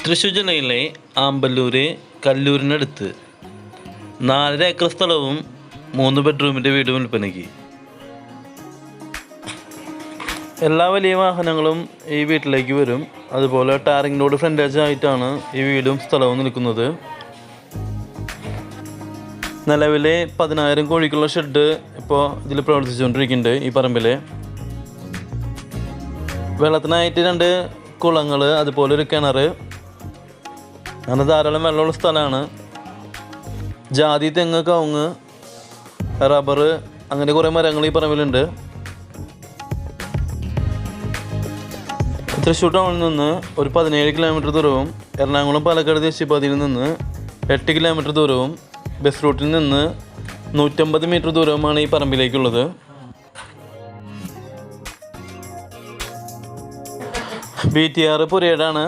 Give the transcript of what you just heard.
തൃശ്ശൂർ ജില്ലയിലെ ആമ്പല്ലൂർ കല്ലൂരിനടുത്ത് 4.5 ഏക്കർ സ്ഥലവും 3 ബെഡ്റൂമിൻ്റെ വീടും വിൽപ്പനയ്ക്ക്. എല്ലാ വലിയ വാഹനങ്ങളും ഈ വീട്ടിലേക്ക് വരും. അതുപോലെ ടാറിംഗ് റോഡ് ഫ്രണ്ടേജ് ആയിട്ടാണ് ഈ വീടും സ്ഥലവും നിൽക്കുന്നത്. നിലവിൽ 10,000 കോഴിക്കുള്ള ഷെഡ് ഇപ്പോൾ ഇതിൽ പ്രവർത്തിച്ചുകൊണ്ടിരിക്കുന്നുണ്ട്. ഈ പറമ്പിൽ വെള്ളത്തിനായിട്ട് 2 കുളങ്ങൾ, അതുപോലെ ഒരു കിണർ, അങ്ങനെ ധാരാളം വെള്ളമുള്ള സ്ഥലമാണ്. ജാതി, തെങ്ങ്, കവുങ്ങ്, റബ്ബർ, അങ്ങനെ കുറേ മരങ്ങൾ ഈ പറമ്പിലുണ്ട്. തൃശ്ശൂർ ടൗണിൽ നിന്ന് ഒരു 17 കിലോമീറ്റർ ദൂരവും എറണാകുളം പാലക്കാട് ദേശീയപാതയിൽ നിന്ന് 8 കിലോമീറ്റർ ദൂരവും ബസ് റൂട്ടിൽ നിന്ന് 150 മീറ്റർ ദൂരവുമാണ് ഈ പറമ്പിലേക്കുള്ളത്. BTR പുരേടാണ്.